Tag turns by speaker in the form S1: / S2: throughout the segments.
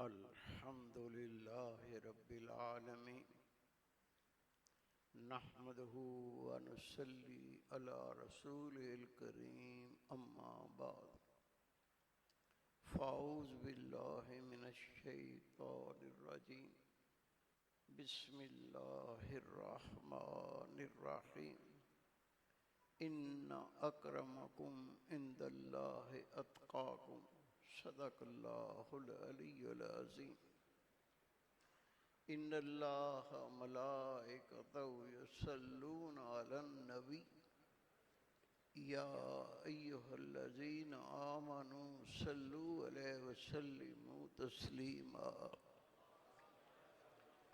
S1: الحمد لله رب العالمين نحمده ونصلي على رسوله الكريم أما بعد فأعوذ بالله من الشيطان الرجيم بسم الله الرحمن الرحيم إن أكرمكم عند الله أتقاكم صدق الله العلي العظيم إن الله ملائكته يصلون على النبي يا أيها الذين آمنوا صلوا عليه وسلموا تسليما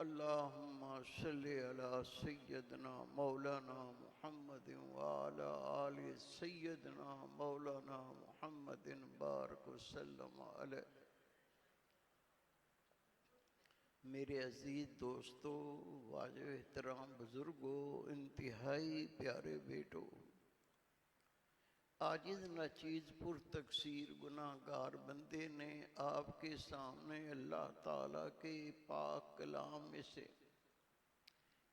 S1: اللهم صل على سيدنا مولانا محمد وعلى آل سيدنا مولانا محمد بارك وسلم علیہ۔ میرے عزیز دوستو، واجب احترام بزرگوں، انتہائی پیارے بیٹو، عاجز ناچیز پر تقصیر گناہگار بندے نے آپ کے سامنے اللہ تعالیٰ کے پاک کلام میں سے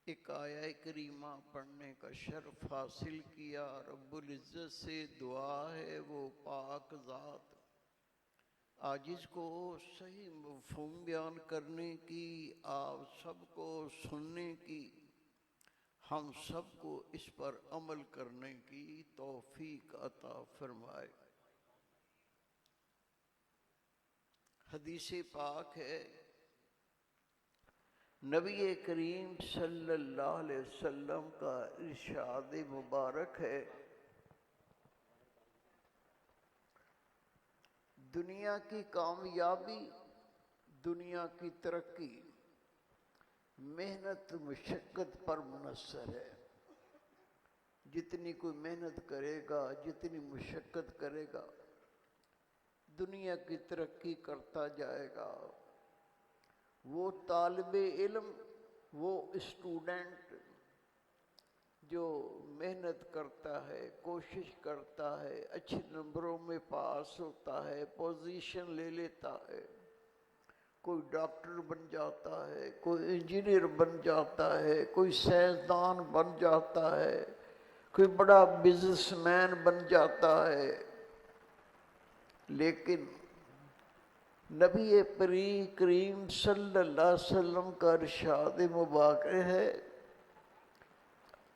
S1: ایک آیہ کریمہ پڑھنے کا شرف حاصل کیا۔ رب العزت سے دعا ہے وہ پاک ذات عاجز کو صحیح مفہوم بیان کرنے کی، آپ سب کو سننے کی، ہم سب کو اس پر عمل کرنے کی توفیق عطا فرمائے۔ حدیث پاک ہے، نبی کریم صلی اللہ علیہ وسلم کا ارشاد مبارک ہے، دنیا کی کامیابی، دنیا کی ترقی محنت مشقت پر منحصر ہے۔ جتنی کوئی محنت کرے گا، جتنی مشقت کرے گا، دنیا کی ترقی کرتا جائے گا۔ وہ طالب علم، وہ اسٹوڈنٹ جو محنت کرتا ہے، کوشش کرتا ہے، اچھے نمبروں میں پاس ہوتا ہے، پوزیشن لے لیتا ہے، کوئی ڈاکٹر بن جاتا ہے، کوئی انجینئر بن جاتا ہے، کوئی سائنسدان بن جاتا ہے، کوئی بڑا بزنس مین بن جاتا ہے، لیکن نبی کریم صلی اللہ علیہ وسلم کا ارشاد مبارک ہے،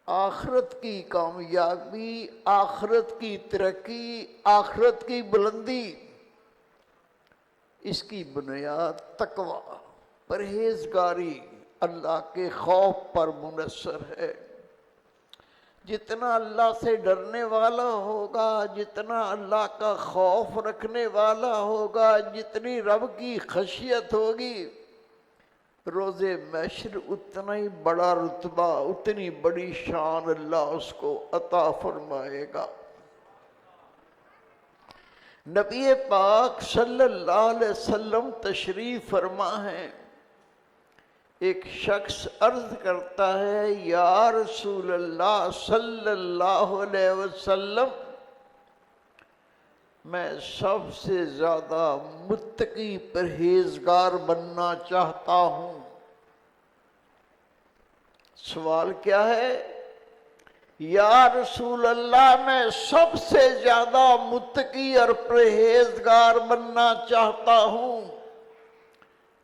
S1: آخرت کی کامیابی، آخرت کی ترقی، آخرت کی بلندی، اس کی بنیاد تقوی، پرہیزگاری، اللہ کے خوف پر منحصر ہے۔ جتنا اللہ سے ڈرنے والا ہوگا، جتنا اللہ کا خوف رکھنے والا ہوگا، جتنی رب کی خشیت ہوگی، روز محشر اتنا ہی بڑا رتبہ، اتنی بڑی شان اللہ اس کو عطا فرمائے گا۔ نبی پاک صلی اللہ علیہ وسلم تشریف فرما ہے، ایک شخص عرض کرتا ہے، یا رسول اللہ صلی اللہ علیہ وسلم، میں سب سے زیادہ متقی پرہیزگار بننا چاہتا ہوں۔ سوال کیا ہے؟ یا رسول اللہ، میں سب سے زیادہ متقی اور پرہیزگار بننا چاہتا ہوں۔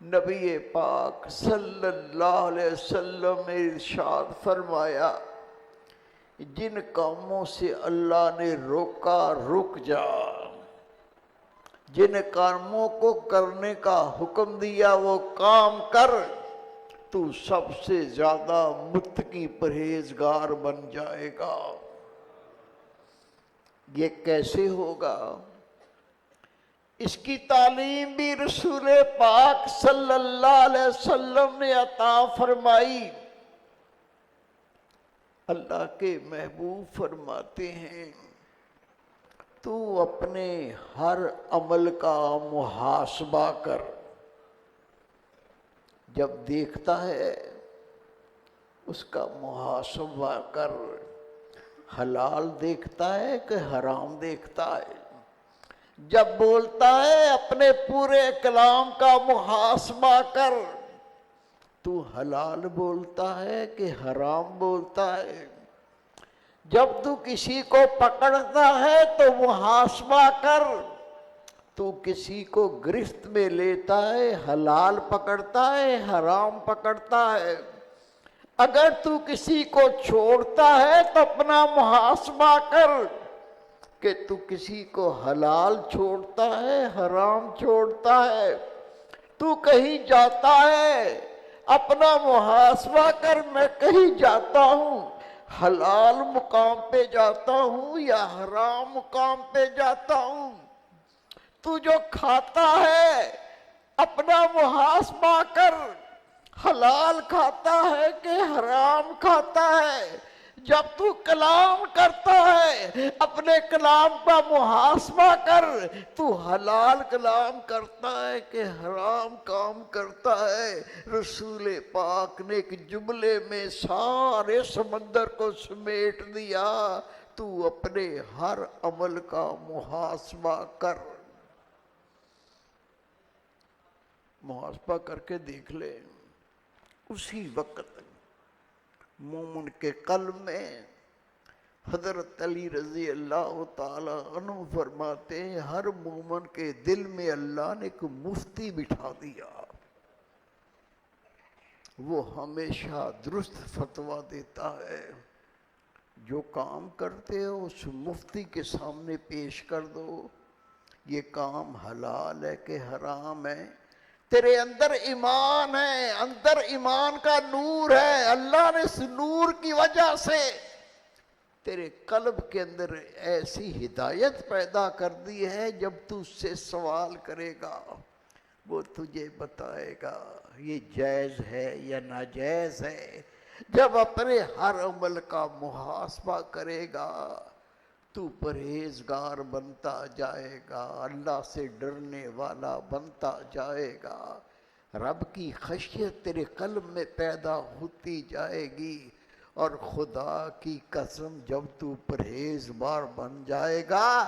S1: نبی پاک صلی اللہ علیہ وسلم نے ارشاد فرمایا، جن کاموں سے اللہ نے روکا رک جا، جن کاموں کو کرنے کا حکم دیا وہ کام کر، تو سب سے زیادہ متقی پرہیزگار بن جائے گا۔ یہ کیسے ہوگا؟ اس کی تعلیم بھی رسول پاک صلی اللہ علیہ وسلم نے عطا فرمائی۔ اللہ کے محبوب فرماتے ہیں، تو اپنے ہر عمل کا محاسبہ کر، جب دیکھتا ہے اس کا محاسبہ کر، حلال دیکھتا ہے کہ حرام دیکھتا ہے، جب بولتا ہے اپنے پورے کلام کا محاسبہ کر، تو حلال بولتا ہے کہ حرام بولتا ہے؟ جب تو کسی کو پکڑتا ہے تو محاسبہ کر، تو کسی کو گرفت میں لیتا ہے، حلال پکڑتا ہے حرام پکڑتا ہے؟ اگر تو کسی کو چھوڑتا ہے تو اپنا محاسبہ کر کہ تو کسی کو حلال چھوڑتا ہے حرام چھوڑتا ہے؟ تو کہیں جاتا ہے، اپنا محاسبہ کر، میں کہیں جاتا ہوں حلال مقام پہ جاتا ہوں یا حرام مقام پہ جاتا ہوں؟ تو جو کھاتا ہے اپنا محاسبہ کر، حلال کھاتا ہے کہ حرام کھاتا ہے؟ جب تو کلام کرتا ہے اپنے کلام کا محاسبہ کر، تو حلال کلام کرتا ہے کہ حرام کام کرتا ہے؟ رسول پاک نے ایک جملے میں سارے سمندر کو سمیٹ دیا، تو اپنے ہر عمل کا محاسبہ کر۔ محاسبہ کر کے دیکھ لے، اسی وقت مومن کے قلب میں حضرت علی رضی اللہ تعالی عنہ فرماتے ہیں ہر مومن کے دل میں اللہ نے ایک مفتی بٹھا دیا، وہ ہمیشہ درست فتویٰ دیتا ہے۔ جو کام کرتے ہو اس مفتی کے سامنے پیش کر دو، یہ کام حلال ہے کہ حرام ہے؟ تیرے اندر ایمان ہے، اندر ایمان کا نور ہے، اللہ نے اس نور کی وجہ سے تیرے قلب کے اندر ایسی ہدایت پیدا کر دی ہے، جب تو اس سے سوال کرے گا وہ تجھے بتائے گا یہ جائز ہے یا ناجائز ہے۔ جب اپنے ہر عمل کا محاسبہ کرے گا تو پرہیزگار بنتا جائے گا، اللہ سے ڈرنے والا بنتا جائے گا، رب کی خشیت تیرے قلب میں پیدا ہوتی جائے گی، اور خدا کی قسم جب تو پرہیزگار بن جائے گا،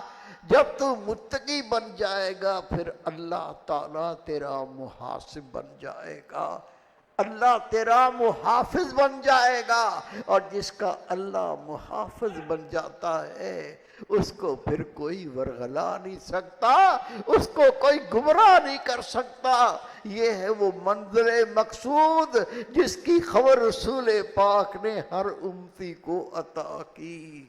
S1: جب تو متقی بن جائے گا، پھر اللہ تعالیٰ تیرا محاسب بن جائے گا، اللہ تیرا محافظ بن جائے گا، اور جس کا اللہ محافظ بن جاتا ہے اس کو پھر کوئی ورغلا نہیں سکتا، اس کو کوئی گمراہ نہیں کر سکتا۔ یہ ہے وہ منزل مقصود جس کی خبر رسول پاک نے ہر امتی کو عطا کی۔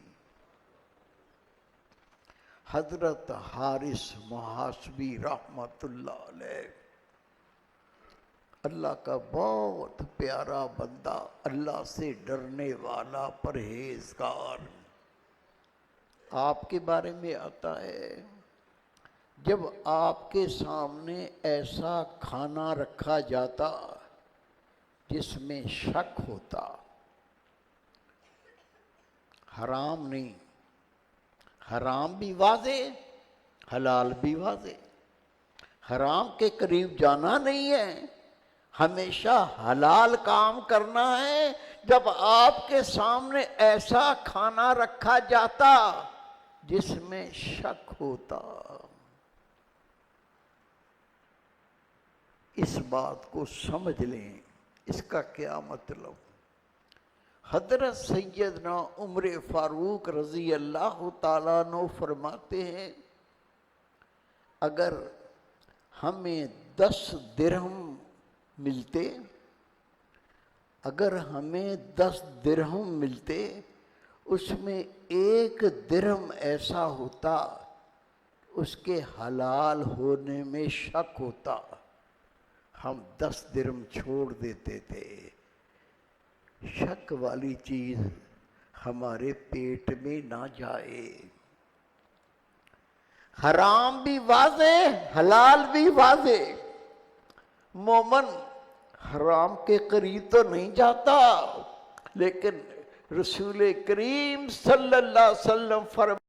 S1: حضرت حارث محاسبی رحمت اللہ علیہ، اللہ کا بہت پیارا بندہ، اللہ سے ڈرنے والا، پرہیزگار، آپ کے بارے میں آتا ہے جب آپ کے سامنے ایسا کھانا رکھا جاتا جس میں شک ہوتا، حرام نہیں، حرام بھی واضح حلال بھی واضح، حرام کے قریب جانا نہیں ہے، ہمیشہ حلال کام کرنا ہے، جب آپ کے سامنے ایسا کھانا رکھا جاتا جس میں شک ہوتا، اس بات کو سمجھ لیں، اس کا کیا مطلب؟ حضرت سیدنا عمر فاروق رضی اللہ تعالیٰ عنہ فرماتے ہیں اگر ہمیں 10 درہم ملتے، اگر ہمیں 10 درہم ملتے، اس میں 1 درہم ایسا ہوتا اس کے حلال ہونے میں شک ہوتا، ہم 10 درہم چھوڑ دیتے تھے۔ شک والی چیز ہمارے پیٹ میں نہ جائے، حرام بھی واضح حلال بھی واضح، مومن حرام کے قریب تو نہیں جاتا، لیکن رسول کریم صلی اللہ علیہ وسلم فرماتے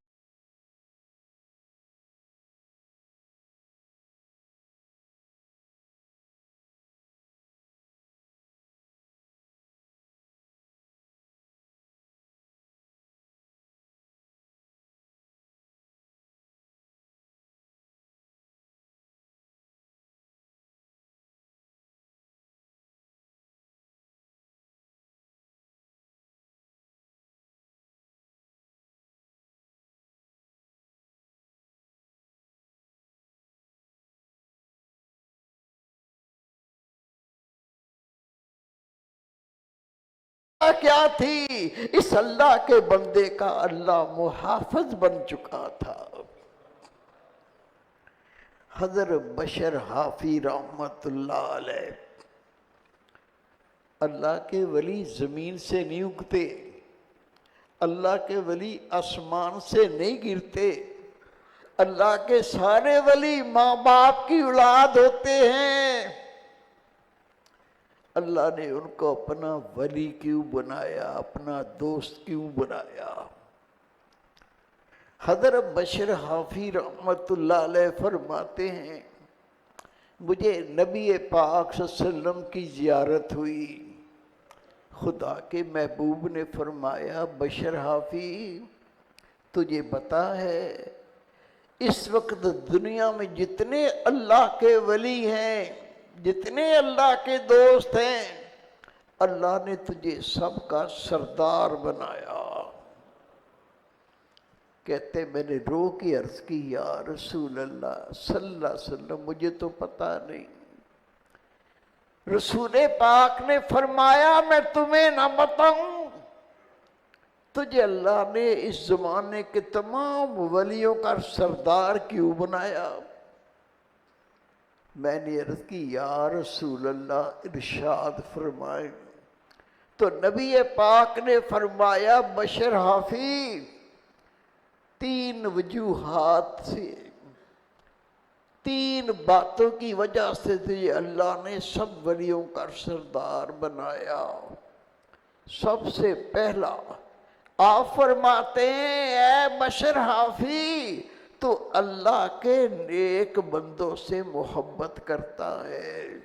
S1: کیا تھی؟ اس اللہ کے بندے کا اللہ محافظ بن چکا تھا۔ حضرت بشر حافی رحمت اللہ علیہ، اللہ کے ولی زمین سے نہیں اگتے، اللہ کے ولی آسمان سے نہیں گرتے، اللہ کے سارے ولی ماں باپ کی اولاد ہوتے ہیں۔ اللہ نے ان کو اپنا ولی کیوں بنایا، اپنا دوست کیوں بنایا؟ حضرت بشر حافی رحمت اللہ علیہ فرماتے ہیں، مجھے نبی پاک صلی اللہ علیہ وسلم کی زیارت ہوئی، خدا کے محبوب نے فرمایا بشر حافی تجھے پتا ہے اس وقت دنیا میں جتنے اللہ کے ولی ہیں، جتنے اللہ کے دوست ہیں، اللہ نے تجھے سب کا سردار بنایا۔ کہتے میں نے رو کی عرض کی یا رسول اللہ صلی اللہ علیہ وسلم مجھے تو پتا نہیں۔ رسول پاک نے فرمایا میں تمہیں نہ بتاؤں، تجھے اللہ نے اس زمانے کے تمام ولیوں کا سردار کیوں بنایا؟ میں نے عرض کی یا رسول اللہ ارشاد فرمائے۔ تو نبی پاک نے فرمایا بشر حافی 3 وجوہات سے، 3 باتوں کی وجہ سے تجھے اللہ نے سب ولیوں کا سردار بنایا۔ سب سے پہلا آپ فرماتے ہیں اے بشر حافی تو اللہ کے نیک بندوں سے محبت کرتا ہے۔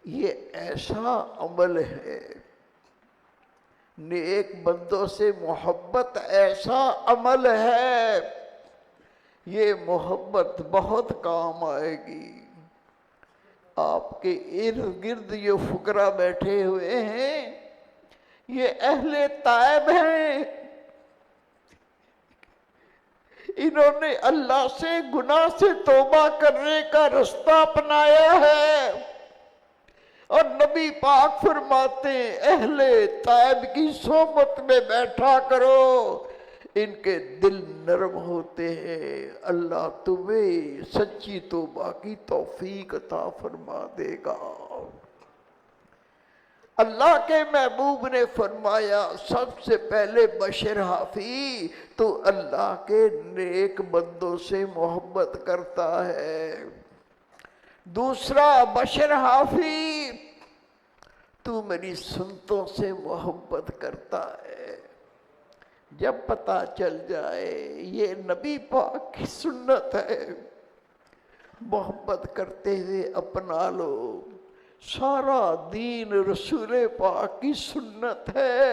S1: یہ ایسا عمل ہے، نیک بندوں سے محبت ایسا عمل ہے، یہ محبت بہت کام آئے گی۔ آپ کے ارد گرد یہ فقراء بیٹھے ہوئے ہیں، یہ اہل طائب ہیں، انہوں نے اللہ سے گناہ سے توبہ کرنے کا رستہ اپنایا ہے، اور نبی پاک فرماتے ہیں اہل طائب کی صحبت میں بیٹھا کرو، ان کے دل نرم ہوتے ہیں، اللہ تمہیں سچی توبہ کی توفیق عطا فرما دے گا۔ اللہ کے محبوب نے فرمایا سب سے پہلے بشر حافی تو اللہ کے نیک بندوں سے محبت کرتا ہے۔ دوسرا بشر حافی تو میری سنتوں سے محبت کرتا ہے۔ جب پتہ چل جائے یہ نبی پاک کی سنت ہے، محبت کرتے ہوئے اپنا لو۔ سارا دین رسول پاک کی سنت ہے،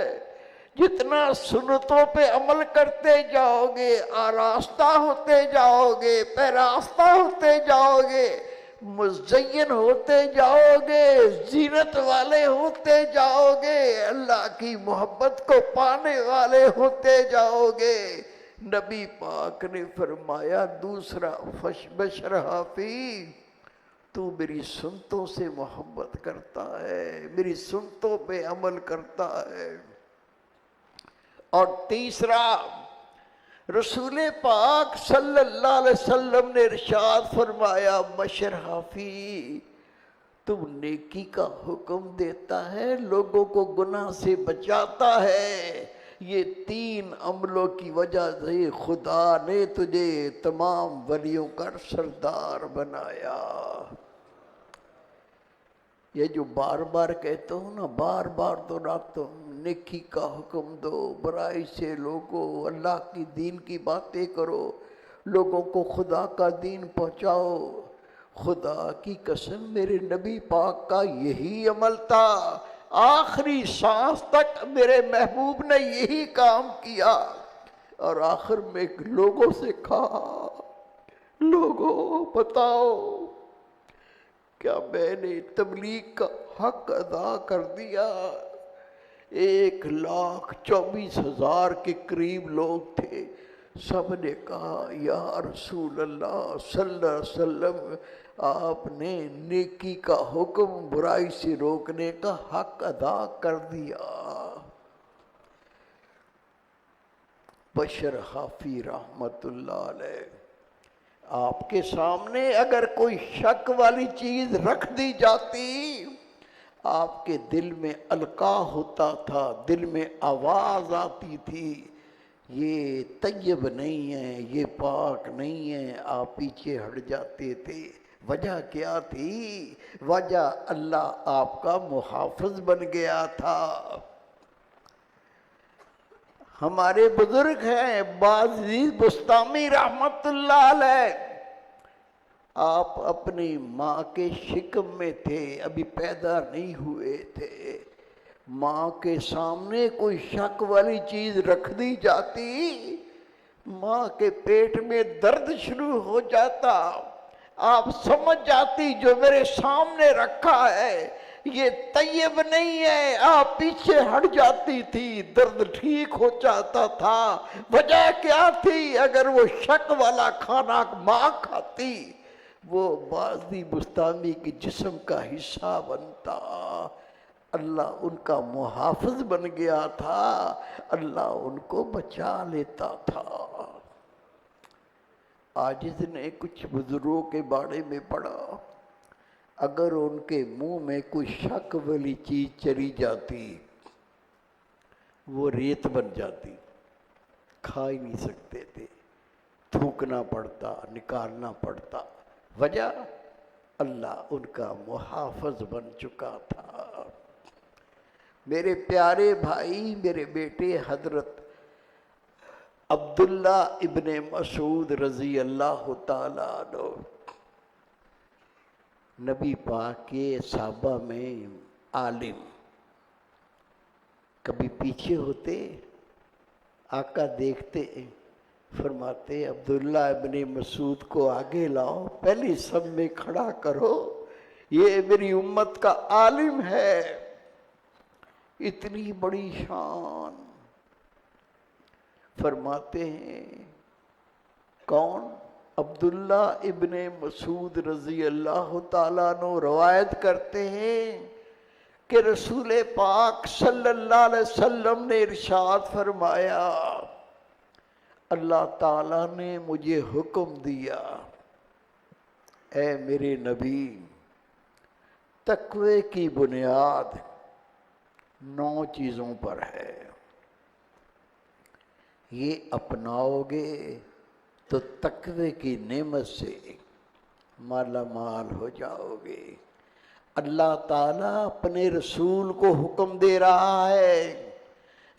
S1: جتنا سنتوں پہ عمل کرتے جاؤ گے آراستہ ہوتے جاؤ گے، پیراستہ ہوتے جاؤ گے، مزین ہوتے جاؤ گے، زینت والے ہوتے جاؤ گے، اللہ کی محبت کو پانے والے ہوتے جاؤ گے۔ نبی پاک نے فرمایا دوسرا بشر حافی تو میری سنتوں سے محبت کرتا ہے، میری سنتوں پہ عمل کرتا ہے۔ اور تیسرا رسول پاک صلی اللہ علیہ وسلم نے ارشاد فرمایا بشر حافی تم نیکی کا حکم دیتا ہے، لوگوں کو گناہ سے بچاتا ہے، یہ 3 عملوں کی وجہ سے خدا نے تجھے تمام ولیوں کا سردار بنایا۔ یہ جو بار بار کہتا ہوں نا، بار بار دہراتا ہوں، نیکی کا حکم دو، برائی سے روکو، اللہ کی دین کی باتیں کرو، لوگوں کو خدا کا دین پہنچاؤ۔ خدا کی قسم میرے نبی پاک کا یہی عمل تھا، آخری سانس تک میرے محبوب نے یہی کام کیا۔ اور آخر میں لوگوں سے کہا لوگوں بتاؤ کیا میں نے تبلیغ کا حق ادا کر دیا؟ 1,24,000 کے قریب لوگ تھے، سب نے کہا یا رسول اللہ صلی اللہ علیہ وسلم، آپ نے نیکی کا حکم برائی سے روکنے کا حق ادا کر دیا۔ بشر حافی رحمت اللہ علیہ، آپ کے سامنے اگر کوئی شک والی چیز رکھ دی جاتی، آپ کے دل میں القاء ہوتا تھا، دل میں آواز آتی تھی یہ طیب نہیں ہے، یہ پاک نہیں ہے، آپ پیچھے ہٹ جاتے تھے۔ وجہ کیا تھی؟ وجہ اللہ آپ کا محافظ بن گیا تھا۔ ہمارے بزرگ ہیں بازید بستامی رحمت اللہ علیہ، آپ اپنی ماں کے شکم میں تھے، ابھی پیدا نہیں ہوئے تھے، ماں کے سامنے کوئی شک والی چیز رکھ دی جاتی، ماں کے پیٹ میں درد شروع ہو جاتا، آپ سمجھ جاتی جو میرے سامنے رکھا ہے یہ طیب نہیں ہے، آپ پیچھے ہٹ جاتی تھی، درد ٹھیک ہو جاتا تھا۔ وجہ کیا تھی؟ اگر وہ شک والا کھانا ماں کھاتی، وہ بازی بستانی کے جسم کا حصہ بنتا، اللہ ان کا محافظ بن گیا تھا، اللہ ان کو بچا لیتا تھا۔ آج اس نے کچھ بزرگوں کے بارے میں پڑھا، اگر ان کے منہ میں کوئی شک والی چیز چلی جاتی وہ ریت بن جاتی، کھا ہی نہیں سکتے تھے، تھوکنا پڑتا، نکالنا پڑتا۔ وجہ اللہ ان کا محافظ بن چکا تھا۔ میرے پیارے بھائی، میرے بیٹے حضرت عبداللہ ابن مسعود رضی اللہ تعالیٰ عنہ نبی پاک کے صحابہ میں عالم، کبھی پیچھے ہوتے، آقا دیکھتے، فرماتے عبداللہ ابن مسعود کو آگے لاؤ، پہلی سب میں کھڑا کرو، یہ میری امت کا عالم ہے۔ اتنی بڑی شان۔ فرماتے ہیں کون؟ عبداللہ ابن مسعود رضی اللہ تعالیٰ عنہ روایت کرتے ہیں کہ رسول پاک صلی اللہ علیہ وسلم نے ارشاد فرمایا، اللہ تعالیٰ نے مجھے حکم دیا، اے میرے نبی، تقوی کی بنیاد 9 چیزوں پر ہے، یہ اپناؤ گے تو تقوی کی نعمت سے مالا مال ہو جاؤ گے۔ اللہ تعالیٰ اپنے رسول کو حکم دے رہا ہے،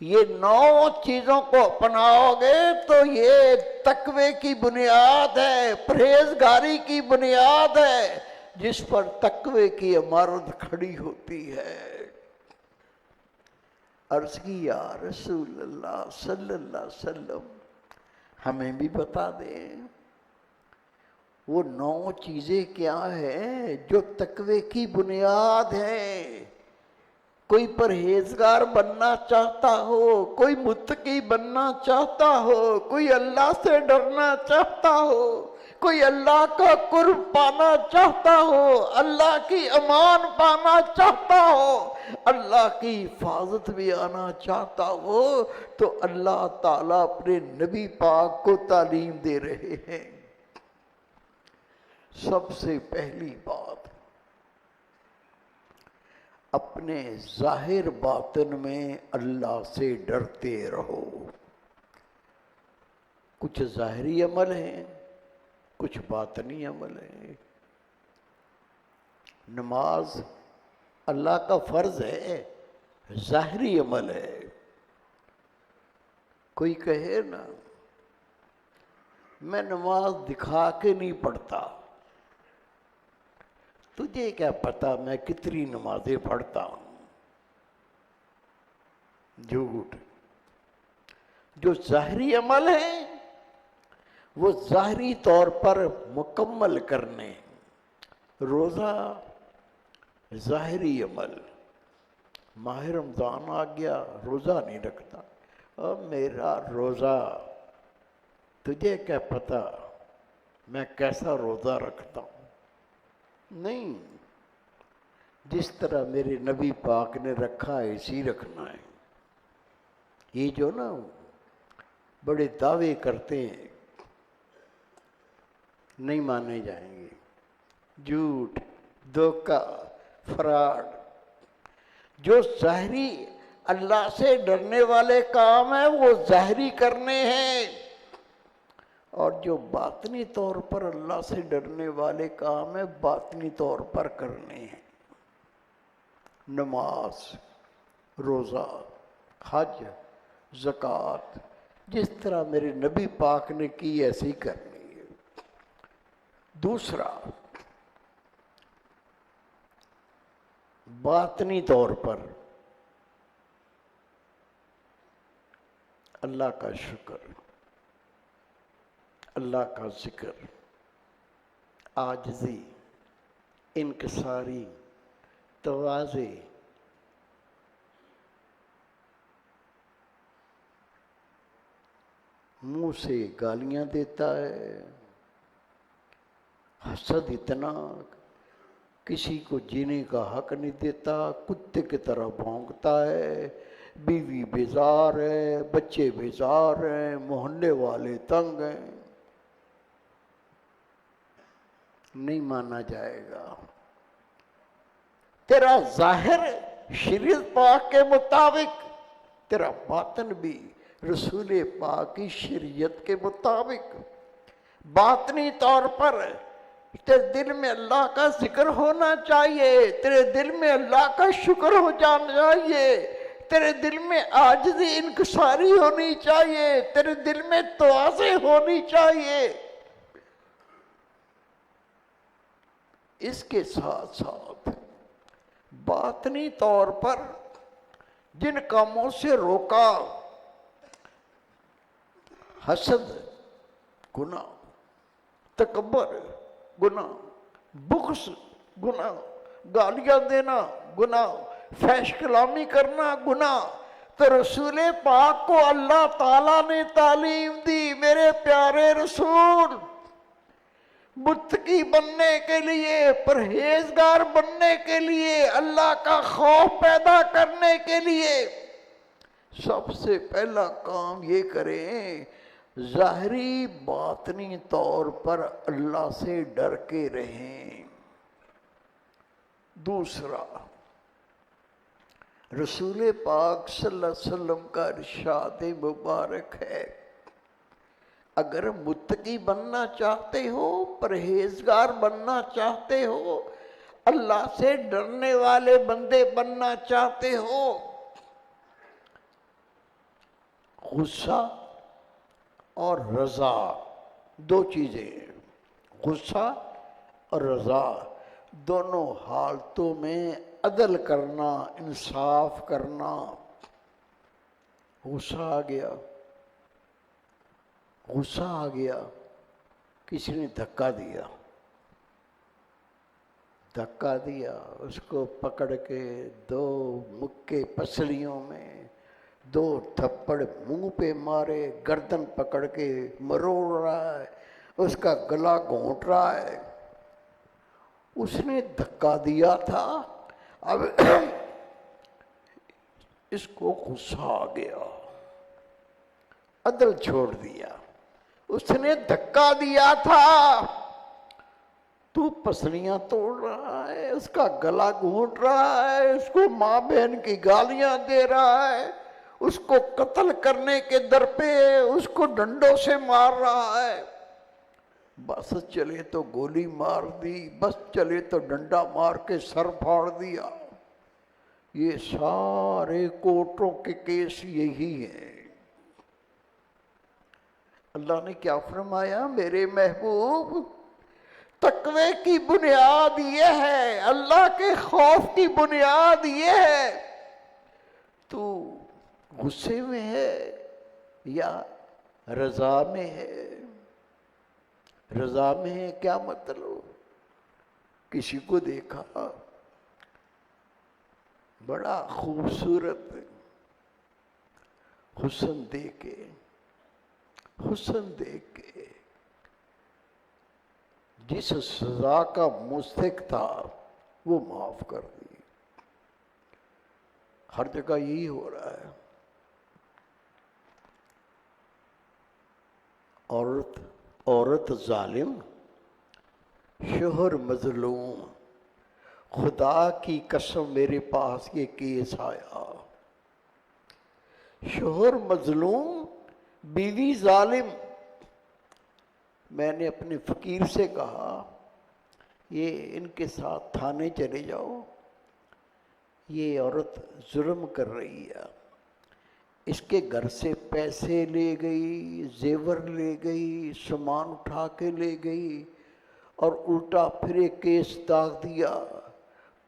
S1: یہ 9 چیزوں کو اپناؤ گے تو یہ تقوی کی بنیاد ہے، پرہیزگاری کی بنیاد ہے، جس پر تقوی کی عمارت کھڑی ہوتی ہے۔ عرض کی یا رسول اللہ صلی اللہ علیہ وسلم ہمیں بھی بتا دیں وہ 9 چیزیں کیا ہیں جو تقوی کی بنیاد ہیں۔ کوئی پرہیزگار بننا چاہتا ہو، کوئی متقی بننا چاہتا ہو، کوئی اللہ سے ڈرنا چاہتا ہو، کوئی اللہ کا قرب پانا چاہتا ہو، اللہ کی امان پانا چاہتا ہو، اللہ کی حفاظت بھی آنا چاہتا ہو، تو اللہ تعالیٰ اپنے نبی پاک کو تعلیم دے رہے ہیں۔ سب سے پہلی بات، اپنے ظاہر باطن میں اللہ سے ڈرتے رہو۔ کچھ ظاہری عمل ہیں، کچھ باطنی عمل ہیں۔ نماز اللہ کا فرض ہے، ظاہری عمل ہے۔ کوئی کہے نا میں نماز دکھا کے نہیں پڑھتا، تجھے کیا پتا میں کتنی نمازیں پڑھتا ہوں؟ جھوٹ۔ جو ظاہری عمل ہے وہ ظاہری طور پر مکمل کرنے، روزہ ظاہری عمل، ماہ رمضان آ گیا روزہ نہیں رکھتا، اب میرا روزہ تجھے کیا پتا میں کیسا روزہ رکھتا ہوں؟ نہیں، جس طرح میرے نبی پاک نے رکھا ہے اسی رکھنا ہے۔ یہ جو نا بڑے دعوے کرتے ہیں نہیں مانے جائیں گے، جھوٹ، دھوکہ، فراڈ، جو ظاہری اللہ سے ڈرنے والے کام ہیں وہ ظاہری کرنے ہیں، اور جو باطنی طور پر اللہ سے ڈرنے والے کام ہیں باطنی طور پر کرنے ہیں۔ نماز، روزہ، حج، زکوٰۃ، جس طرح میرے نبی پاک نے کی ایسے ہی کرنی ہے۔ دوسرا، باطنی طور پر اللہ کا شکر، اللہ کا ذکر، عاجزی، انکساری، تواضع، منہ سے گالیاں دیتا ہے، حسد اتنا، کسی کو جینے کا حق نہیں دیتا، کتے کی طرح بھونکتا ہے، بیوی بیزار ہے، بچے بیزار ہیں، محلے والے تنگ ہیں، نہیں مانا جائے گا۔ تیرا ظاہر شریعت پاک کے مطابق، تیرا باطن بھی رسول پاک کی شریعت کے مطابق۔ باطنی طور پر تیرے دل میں اللہ کا ذکر ہونا چاہیے، تیرے دل میں اللہ کا شکر ہو جانا چاہیے، تیرے دل میں عاجزی انکساری ہونی چاہیے، تیرے دل میں تواضع ہونی چاہیے۔ اس کے ساتھ ساتھ باطنی طور پر جن کاموں سے روکا، حسد گناہ، تکبر گناہ، بغض گناہ، گالیاں دینا گناہ، فحش کلامی کرنا گناہ، تو رسول پاک کو اللہ تعالیٰ نے تعلیم دی، میرے پیارے رسول، متقی بننے کے لیے، پرہیزگار بننے کے لیے، اللہ کا خوف پیدا کرنے کے لیے سب سے پہلا کام یہ کریں، ظاہری باطنی طور پر اللہ سے ڈر کے رہیں۔ دوسرا، رسول پاک صلی اللہ علیہ وسلم کا ارشاد مبارک ہے، اگر متقی بننا چاہتے ہو، پرہیزگار بننا چاہتے ہو، اللہ سے ڈرنے والے بندے بننا چاہتے ہو، غصہ اور رضا، دو چیزیں، غصہ اور رضا، دونوں حالتوں میں عدل کرنا، انصاف کرنا۔ غصہ آ گیا، غصہ آ گیا، کسی نے دھکا دیا، دھکا دیا، اس کو پکڑ کے دو مکے پسلیوں میں، دو تھپڑ منہ پہ مارے، گردن پکڑ کے مروڑ رہا ہے، اس کا گلا گھونٹ رہا ہے، اس نے دھکا دیا تھا، اب اس کو غصہ آ گیا، عدل چھوڑ دیا، اس نے دھکا دیا تھا، تو پسلیاں توڑ رہا ہے، اس کا گلا گھونٹ رہا ہے، اس کو ماں بہن کی گالیاں دے رہا ہے، اس کو قتل کرنے کے در پہ ہے، اس کو ڈنڈوں سے مار رہا ہے، بس چلے تو گولی مار دی، بس چلے تو ڈنڈا مار کے سر پھاڑ دیا۔ یہ سارے کوٹوں کے کیس یہی ہیں۔ اللہ نے کیا فرمایا؟ میرے محبوب، تقوی کی بنیاد یہ ہے، اللہ کے خوف کی بنیاد یہ ہے، تو غصے میں ہے یا رضا میں ہے؟ رضا میں ہے کیا مطلب؟ کسی کو دیکھا بڑا خوبصورت حسن دے کے، حسن دیکھ کے جس سزا کا مستحق تھا وہ معاف کر دی. ہر جگہ یہی ہو رہا ہے. عورت ظالم، شوہر مظلوم. خدا کی قسم میرے پاس یہ کیس آیا. شوہر مظلوم، بیوی ظالم. میں نے اپنے فقیر سے کہا یہ ان کے ساتھ تھانے چلے جاؤ، یہ عورت ظلم کر رہی ہے. اس کے گھر سے پیسے لے گئی، زیور لے گئی، سامان اٹھا کے لے گئی، اور الٹا پھر ایک کیس داغ دیا.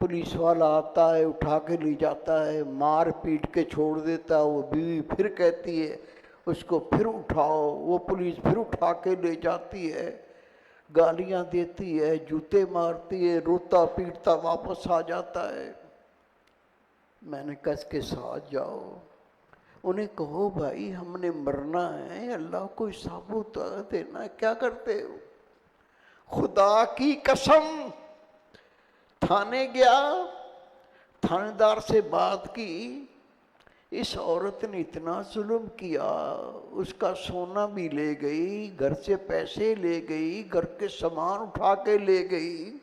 S1: پولیس والا آتا ہے، اٹھا کے لے جاتا ہے، مار پیٹ کے چھوڑ دیتا ہے. وہ بیوی پھر کہتی ہے اس کو پھر اٹھاؤ، وہ پولیس پھر اٹھا کے لے جاتی ہے، گالیاں دیتی ہے، جوتے مارتی ہے، روتا پیٹتا واپس آ جاتا ہے. میں نے کہا اس کے ساتھ جاؤ. انہیں کہو بھائی ہم نے مرنا ہے، اللہ کو حساب دینا ہے، کیا کرتے ہو؟ خدا کی قسم. تھانے گیا، تھانے دار سے بات کی. اس عورت نے اتنا ظلم کیا، اس کا سونا بھی لے گئی، گھر سے پیسے لے گئی، گھر کے سامان اٹھا کے لے گئی،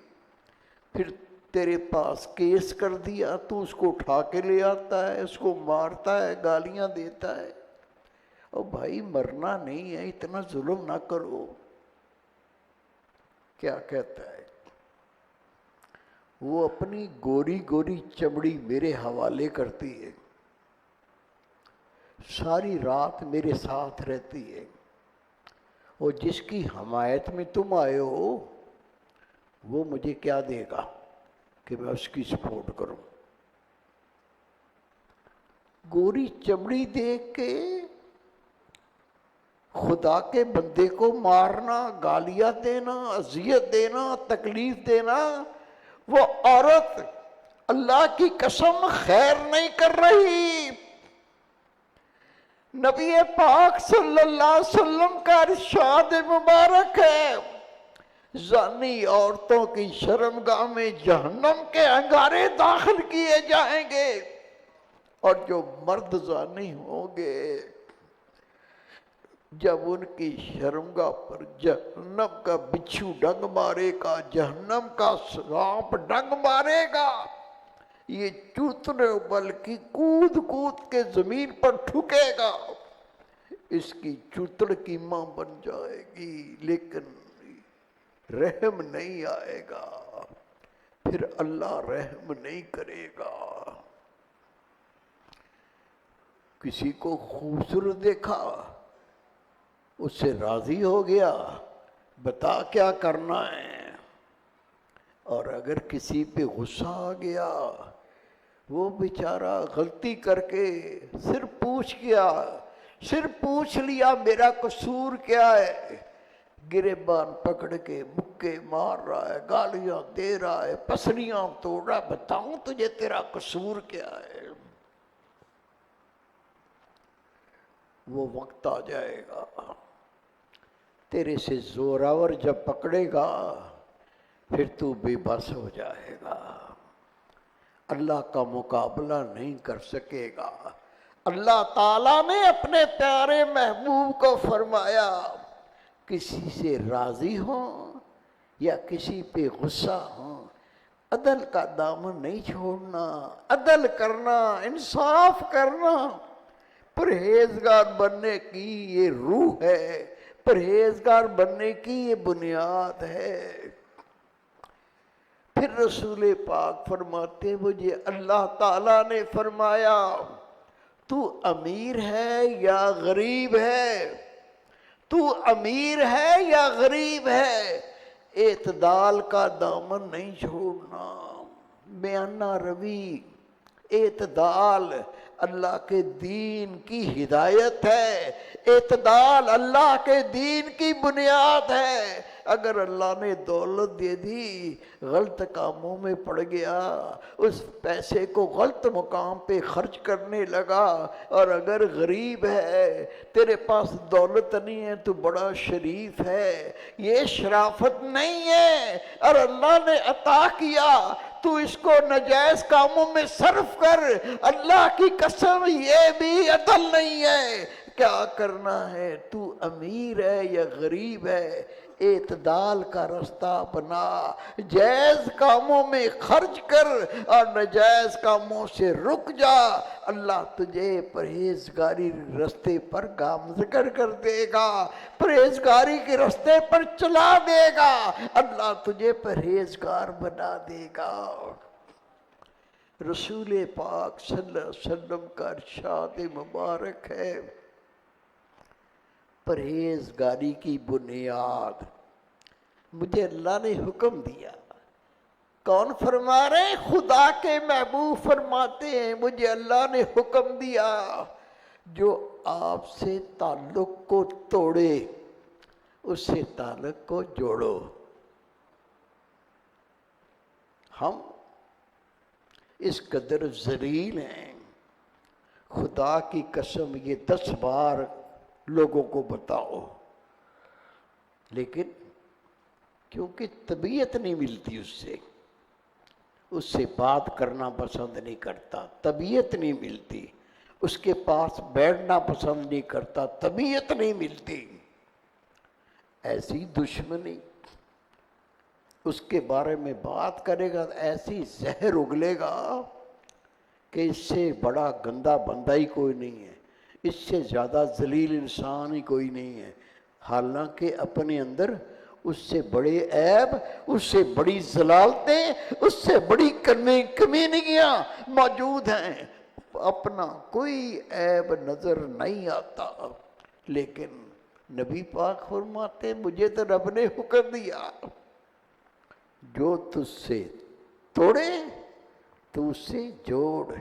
S1: پھر تیرے پاس کیس کر دیا. تو اس کو اٹھا کے لے آتا ہے، اس کو مارتا ہے، گالیاں دیتا ہے. او بھائی مرنا نہیں ہے، اتنا ظلم نہ کرو. کیا کہتا ہے؟ وہ اپنی گوری گوری چمڑی میرے حوالے کرتی ہے، ساری رات میرے ساتھ رہتی ہے، اور جس کی حمایت میں تم آئے ہو وہ مجھے کیا دے گا کہ میں اس کی سپورٹ کروں؟ گوری چمڑی دیکھ کے خدا کے بندے کو مارنا، گالیاں دینا، اذیت دینا، تکلیف دینا. وہ عورت اللہ کی قسم خیر نہیں کر رہی. نبی پاک صلی اللہ علیہ وسلم کا ارشاد مبارک ہے، زانی عورتوں کی شرمگاہ میں جہنم کے انگارے داخل کیے جائیں گے، اور جو مرد زانی ہوں گے جب ان کی شرمگاہ پر جہنم کا بچھو ڈنگ مارے گا، جہنم کا سانپ ڈنگ مارے گا، یہ چوتنے بلکہ کود کود کے زمین پر ٹھکے گا، اس کی چوتڑ کی ماں بن جائے گی، لیکن رحم نہیں آئے گا، پھر اللہ رحم نہیں کرے گا. کسی کو خوبصورت دیکھا، اس سے راضی ہو گیا، بتا کیا کرنا ہے. اور اگر کسی پہ غصہ آ گیا، وہ بیچارہ غلطی کر کے صرف پوچھ لیا میرا قصور کیا ہے، گریبان پکڑ کے مکے مار رہا ہے، گالیاں دے رہا ہے، پسلیاں توڑ رہا ہے، بتاؤں تجھے تیرا قصور کیا ہے. وہ وقت آ جائے گا تیرے سے زوراور جب پکڑے گا، پھر تو بے بس ہو جائے گا، اللہ کا مقابلہ نہیں کر سکے گا. اللہ تعالیٰ نے اپنے پیارے محبوب کو فرمایا کسی سے راضی ہوں یا کسی پہ غصہ ہوں، عدل کا دامن نہیں چھوڑنا، عدل کرنا، انصاف کرنا. پرہیزگار بننے کی یہ روح ہے، پرہیزگار بننے کی یہ بنیاد ہے. پھر رسول پاک فرماتے مجھے اللہ تعالیٰ نے فرمایا تو امیر ہے یا غریب ہے، تو امیر ہے یا غریب ہے، اعتدال کا دامن نہیں چھوڑنا. میانہ روی، اعتدال اللہ کے دین کی ہدایت ہے، اعتدال اللہ کے دین کی بنیاد ہے۔ اگر اللہ نے دولت دے دی، غلط کاموں میں پڑ گیا، اس پیسے کو غلط مقام پہ خرچ کرنے لگا، اور اگر غریب ہے، تیرے پاس دولت نہیں ہے، تو بڑا شریف ہے، یہ شرافت نہیں ہے۔ اور اللہ نے عطا کیا، تو اس کو ناجائز کاموں میں صرف کر، اللہ کی قسم یہ بھی عدل نہیں ہے۔ کیا کرنا ہے؟ تو امیر ہے یا غریب ہے، اعتدال کا رستہ بنا، جائز کاموں میں خرچ کر اور ناجائز کاموں سے رک جا۔ اللہ تجھے پرہیزگاری رستے پر گامزن کر دے گا، پرہیزگاری کے رستے پر چلا دے گا، اللہ تجھے پرہیزگار بنا دے گا۔ رسول پاک صلی اللہ علیہ وسلم کا ارشاد مبارک ہے، پرہیزگاری کی بنیاد مجھے اللہ نے حکم دیا۔ کون فرما رہے ہیں؟ خدا کے محبوب فرماتے ہیں، مجھے اللہ نے حکم دیا، جو آپ سے تعلق کو توڑے اس سے تعلق کو جوڑو۔ ہم اس قدر ذلیل ہیں، خدا کی قسم یہ 10 بار لوگوں کو بتاؤ، لیکن کیونکہ طبیعت نہیں ملتی اس سے بات کرنا پسند نہیں کرتا، طبیعت نہیں ملتی، اس کے پاس بیٹھنا پسند نہیں کرتا، طبیعت نہیں ملتی، ایسی دشمنی، اس کے بارے میں بات کرے گا ایسی زہر اگلے گا کہ اس سے بڑا گندا بندہ ہی کوئی نہیں ہے، اس سے زیادہ ذلیل انسان ہی کوئی نہیں ہے، حالانکہ اپنے اندر اس سے بڑے عیب، اس سے بڑی ضلالتیں، اس سے بڑی کمینگیاں موجود ہیں، اپنا کوئی عیب نظر نہیں آتا، لیکن نبی پاک فرماتے ہیں مجھے تو رب نے حکم دیا، جو تجھ سے توڑے تو اس سے جوڑ۔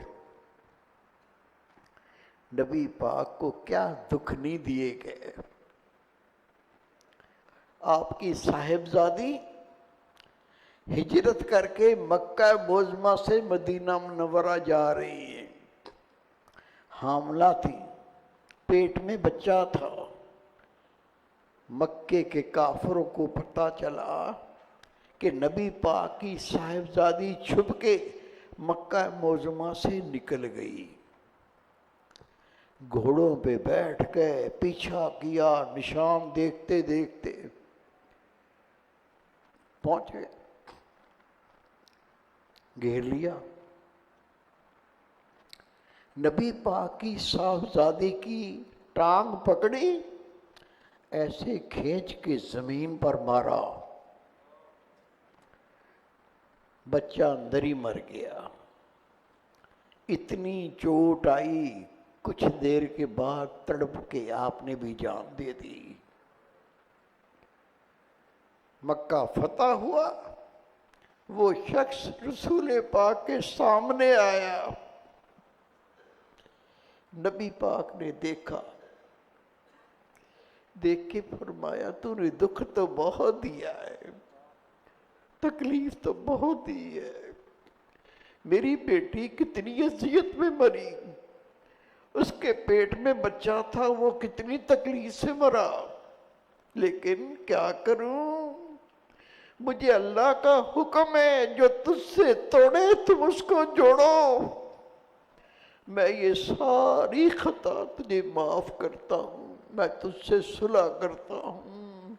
S1: نبی پاک کو کیا دکھ نہیں دیے گئے۔ آپ کی صاحبزادی ہجرت کر کے مکہ معظمہ سے مدینہ منورہ جا رہی ہیں، حاملہ تھی، پیٹ میں بچہ تھا، مکے کے کافروں کو پتہ چلا کہ نبی پاک کی صاحبزادی چھپ کے مکہ معظمہ سے نکل گئی، گھوڑوں پہ بیٹھ گئے، پیچھا کیا، نشان دیکھتے دیکھتے پہنچ گئے، گھیر لیا، نبی پاک کی صاحبزادی کی ٹانگ پکڑی، ایسے کھینچ کے زمین پر مارا، بچہ اندر ہی مر گیا، اتنی چوٹ آئی، کچھ دیر کے بعد تڑپ کے آپ نے بھی جان دے دی۔ مکہ فتح ہوا، وہ شخص رسول پاک کے سامنے آیا، نبی پاک نے دیکھا، دیکھ کے فرمایا تو نے دکھ تو بہت دیا ہے، تکلیف تو بہت دی ہے، میری بیٹی کتنی اذیت میں مری، اس کے پیٹ میں بچہ تھا، وہ کتنی تکلیف سے مرا، لیکن کیا کروں، مجھے اللہ کا حکم ہے جو تجھ سے توڑے تم اس کو جوڑو، میں یہ ساری خطا تجھے معاف کرتا ہوں، میں تجھ سے صلح کرتا ہوں،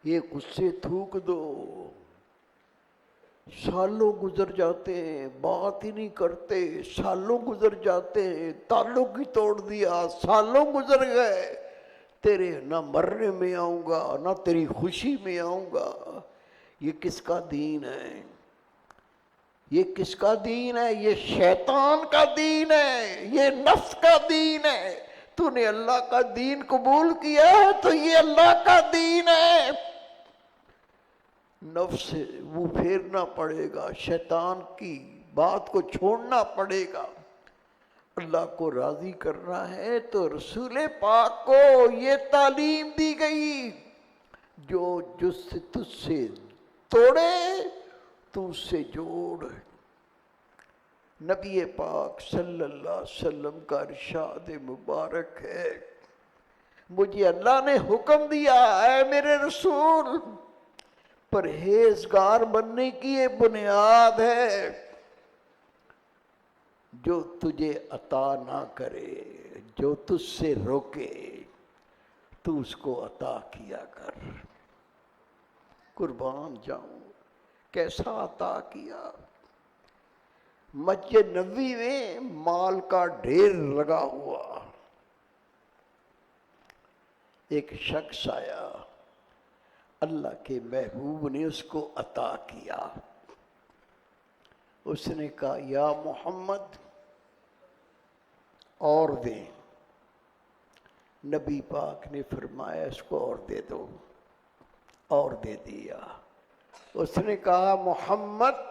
S1: یہ غصے تھوک دو۔ سالوں گزر جاتے ہیں، بات ہی نہیں کرتے، سالوں گزر جاتے ہیں، تعلق ہی توڑ دیا، سالوں گزر گئے، تیرے نہ مرنے میں آؤں گا نہ تیری خوشی میں آؤں گا، یہ کس کا دین ہے؟ یہ کس کا دین ہے؟ یہ شیطان کا دین ہے، یہ نفس کا دین ہے، تو نے اللہ کا دین قبول کیا ہے تو یہ اللہ کا دین ہے، نفس سے وہ پھیرنا پڑے گا، شیطان کی بات کو چھوڑنا پڑے گا۔ اللہ کو راضی کرنا ہے تو رسول پاک کو یہ تعلیم دی گئی، جو تجھ سے توڑے تو اس سے جوڑ۔ نبی پاک صلی اللہ علیہ وسلم کا ارشاد مبارک ہے، مجھے اللہ نے حکم دیا اے میرے رسول، پرہیزگار بننے کی یہ بنیاد ہے، جو تجھے عطا نہ کرے، جو تجھ سے روکے تو اس کو عطا کیا کر۔ قربان جاؤں، کیسا عطا کیا؟ مسجد نبوی میں مال کا ڈھیر لگا ہوا، ایک شخص آیا، اللہ کے محبوب نے اس کو عطا کیا۔ اس نے کہا یا محمد اور دیں۔ نبی پاک نے فرمایا اس کو اور دے دو، اور دے دیا۔ اس نے کہا محمد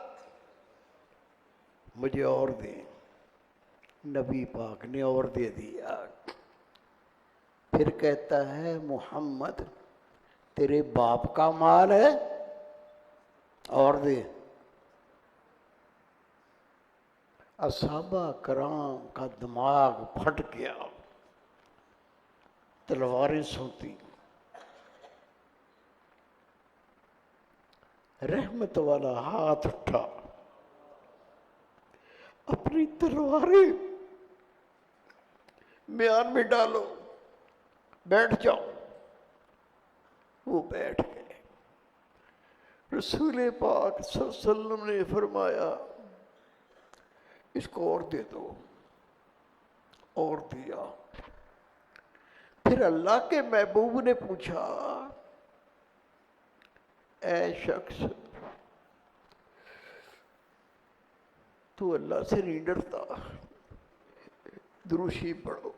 S1: مجھے اور دیں، نبی پاک نے اور دے دیا۔ پھر کہتا ہے محمد تیرے باپ کا مال ہے، اور دے۔ اصحابہ کرام کا دماغ پھٹ گیا، تلواریں سونتی۔ رحمت والا ہاتھ اٹھا، اپنی تلواریں میان میں ڈالو، بیٹھ جاؤ۔ وہ بیٹھ گئے۔ رسول پاک صلی اللہ علیہ وسلم نے فرمایا اس کو اور دے دو، اور دیا۔ پھر اللہ کے محبوب نے پوچھا اے شخص تو اللہ سے نہیں ڈرتا؟ دروشی پڑھو۔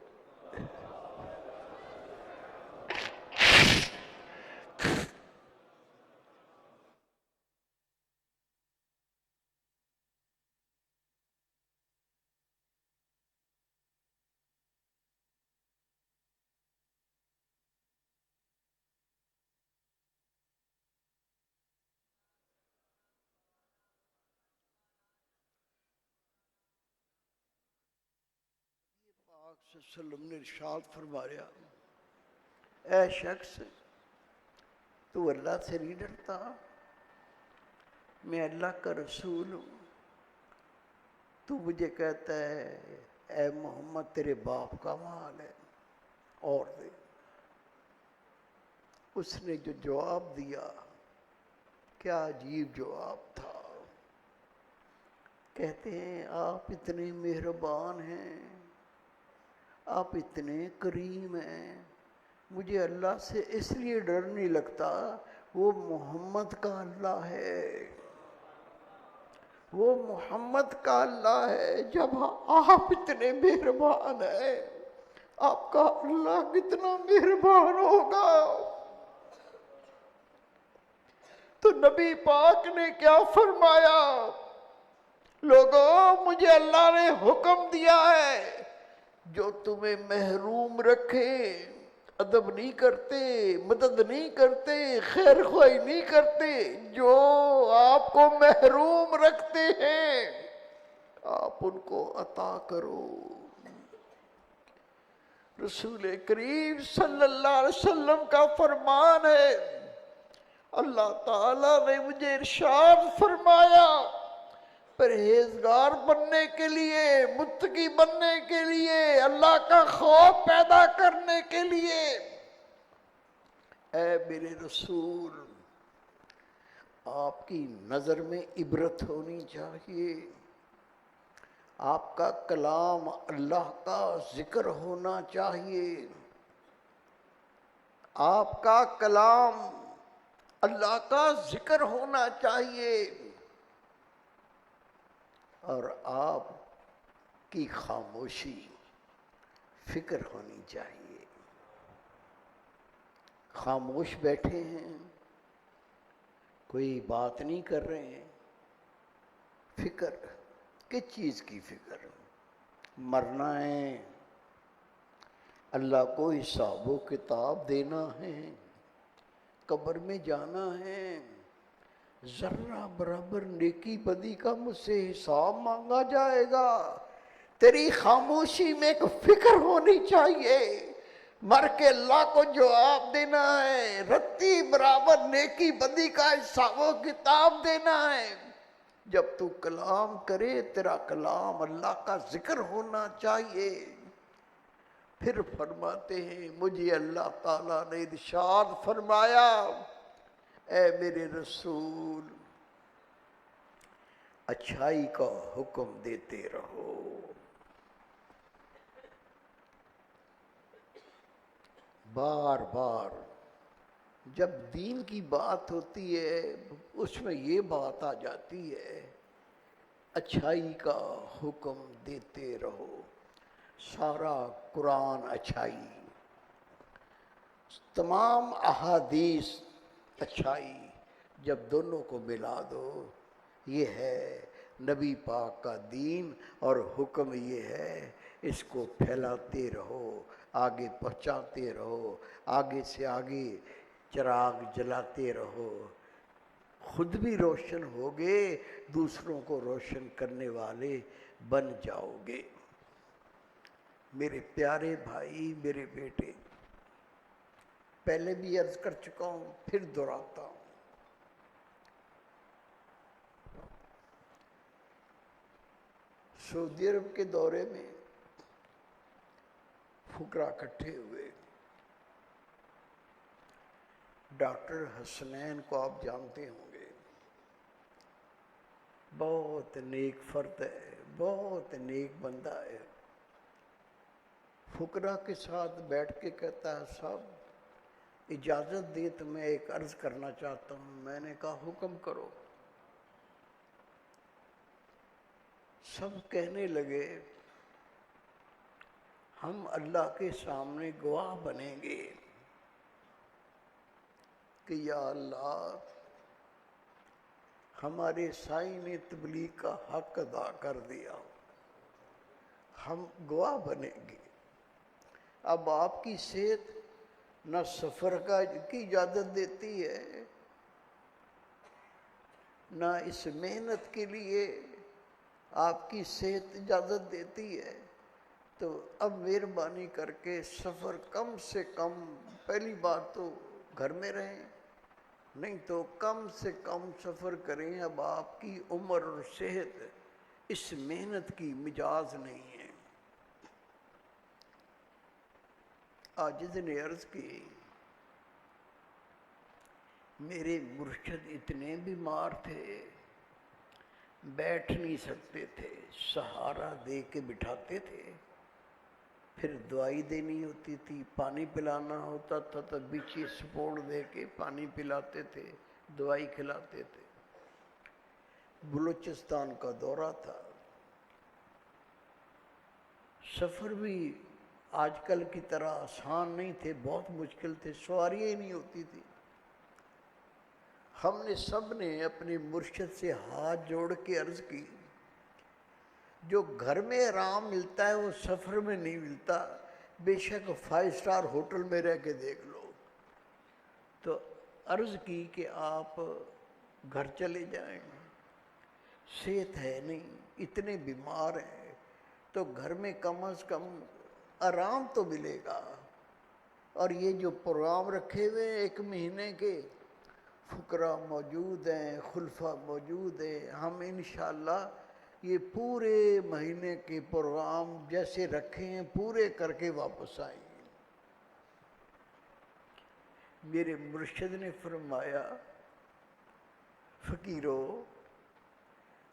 S1: پاک صلی اللہ علیہ وسلم نے ارشاد فرمایا اے شخص تو اللہ سے نہیں ڈرتا؟ میں اللہ کا رسول ہوں، تو مجھے کہتا ہے اے محمد تیرے باپ کا مال ہے، اور دے۔ اس نے جو جواب دیا کیا عجیب جواب تھا۔ کہتے ہیں آپ اتنے مہربان ہیں، آپ اتنے کریم ہیں، مجھے اللہ سے اس لیے ڈر نہیں لگتا، وہ محمد کا اللہ ہے، وہ محمد کا اللہ ہے۔ جب آپ اتنے مہربان ہیں، آپ کا اللہ کتنا مہربان ہوگا۔ تو نبی پاک نے کیا فرمایا؟ لوگوں مجھے اللہ نے حکم دیا ہے، جو تمہیں محروم رکھے، ادب نہیں کرتے، مدد نہیں کرتے، خیر خواہی نہیں کرتے، جو آپ کو محروم رکھتے ہیں آپ ان کو عطا کرو۔ رسول کریم صلی اللہ علیہ وسلم کا فرمان ہے، اللہ تعالیٰ نے مجھے ارشاد فرمایا پرہیزگار بننے کے لیے، متقی بننے کے لیے، اللہ کا خوف پیدا کرنے کے لیے، اے میرے رسول آپ کی نظر میں عبرت ہونی چاہیے، آپ کا کلام اللہ کا ذکر ہونا چاہیے، آپ کا کلام اللہ کا ذکر ہونا چاہیے، اور آپ کی خاموشی فکر ہونی چاہیے۔ خاموش بیٹھے ہیں، کوئی بات نہیں کر رہے ہیں، فکر کس چیز کی فکر؟ مرنا ہے، اللہ کو حساب و کتاب دینا ہے، قبر میں جانا ہے، ذرہ برابر نیکی بدی کا مجھ سے حساب مانگا جائے گا۔ تیری خاموشی میں ایک فکر ہونی چاہیے، مر کے اللہ کو جواب دینا ہے، رتی برابر نیکی بدی کا حساب و کتاب دینا ہے۔ جب تو کلام کرے تیرا کلام اللہ کا ذکر ہونا چاہیے۔ پھر فرماتے ہیں مجھے اللہ تعالیٰ نے ارشاد فرمایا، اے میرے رسول اچھائی کا حکم دیتے رہو۔ بار بار جب دین کی بات ہوتی ہے اس میں یہ بات آ جاتی ہے، اچھائی کا حکم دیتے رہو۔ سارا قرآن اچھائی، تمام احادیث اچھائی، جب دونوں کو ملا دو یہ ہے نبی پاک کا دین، اور حکم یہ ہے اس کو پھیلاتے رہو، آگے پہنچاتے رہو، آگے سے آگے چراغ جلاتے رہو، خود بھی روشن ہوگے، دوسروں کو روشن کرنے والے بن جاؤ گے۔ میرے پیارے بھائی، میرے بیٹے، پہلے بھی عرض کر چکا ہوں پھر دہراتا ہوں، سعودی عرب کے دورے میں فقراء اکٹھے ہوئے۔ ڈاکٹر حسنین کو آپ جانتے ہوں گے، بہت نیک فرد ہے، بہت نیک بندہ ہے۔ فقراء کے ساتھ بیٹھ کے کہتا ہے صاحب اجازت دے تو میں ایک عرض کرنا چاہتا ہوں۔ میں نے کہا حکم کرو۔ سب کہنے لگے ہم اللہ کے سامنے گواہ بنیں گے کہ یا اللہ ہمارے سائیں نے تبلیغ کا حق ادا کر دیا، ہم گواہ بنیں گے۔ اب آپ کی صحت نہ سفر کی اجازت دیتی ہے، نہ اس محنت کے لیے آپ کی صحت اجازت دیتی ہے، تو اب مہربانی کر کے سفر کم سے کم، پہلی بات تو گھر میں رہیں، نہیں تو کم سے کم سفر کریں۔ اب آپ کی عمر اور صحت اس محنت کی مجاز نہیں ہے۔ عاجز نے عرض کی میرے مرشد اتنے بیمار تھے، بیٹھ نہیں سکتے تھے، سہارا دے کے بٹھاتے تھے، پھر دوائی دینی ہوتی تھی، پانی پلانا ہوتا تھا تو بیچی سپورٹ دے کے پانی پلاتے تھے، دوائی کھلاتے تھے۔ بلوچستان کا دورہ تھا، سفر بھی آج کل کی طرح آسان نہیں تھے، بہت مشکل تھے، سواریاں ہی نہیں ہوتی تھی۔ ہم نے سب نے اپنے مرشد سے ہاتھ جوڑ کے عرض کی جو گھر میں آرام ملتا ہے وہ سفر میں نہیں ملتا، بے شک 5 اسٹار ہوٹل میں رہ کے دیکھ لو۔ تو عرض کی کہ آپ گھر چلے جائیں، صحت ہے نہیں، اتنے بیمار ہیں، تو گھر میں کم از کم آرام تو ملے گا۔ اور یہ جو پروگرام رکھے ہوئے ہیں 1 مہینے کے، فقراء موجود ہیں، خلفاء موجود ہیں، ہم انشاءاللہ یہ پورے مہینے کے پروگرام جیسے رکھے ہیں پورے کر کے واپس آئیں گے۔ میرے مرشد نے فرمایا فقیرو،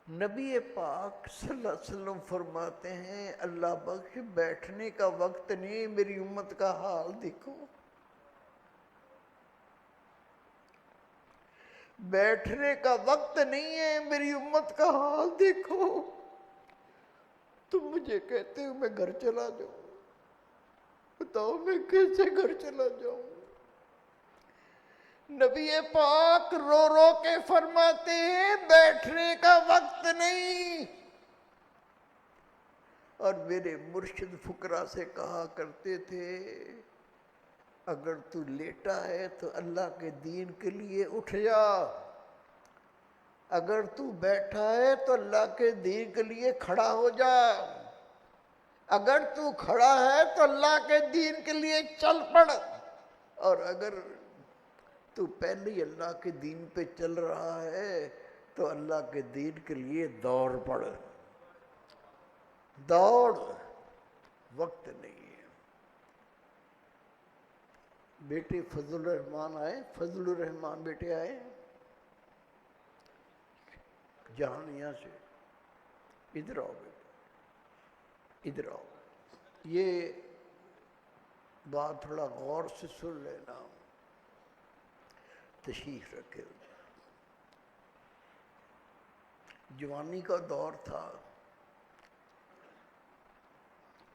S1: نبی پاک صلی اللہ علیہ وسلم فرماتے ہیں اللہ بخش بیٹھنے کا وقت نہیں، میری امت کا حال دیکھو، بیٹھنے کا وقت نہیں ہے، میری امت کا حال دیکھو۔ تم مجھے کہتے ہو میں گھر چلا جاؤں، بتاؤ میں کیسے گھر چلا جاؤں؟ نبی پاک رو رو کے فرماتے ہیں بیٹھنے کا وقت نہیں، اور میرے مرشد فقراء سے کہا کرتے تھے اگر تو لیٹا ہے تو اللہ کے دین کے لیے اٹھ جا، اگر تو بیٹھا ہے تو اللہ کے دین کے لیے کھڑا ہو جا، اگر تو کھڑا ہے تو اللہ کے دین کے لیے چل پڑ، اور اگر تو پہلے ہی اللہ کے دین پہ چل رہا ہے تو اللہ کے دین کے لیے دوڑ پڑ، دوڑ، وقت نہیں ہے۔ بیٹے فضل الرحمان آئے، فضل الرحمان بیٹے آئے جہانیہ سے، ادھر آؤ بیٹے، ادھر آؤ، یہ بات تھوڑا غور سے سن لینا، تشریف رکھے۔ جوانی کا دور تھا،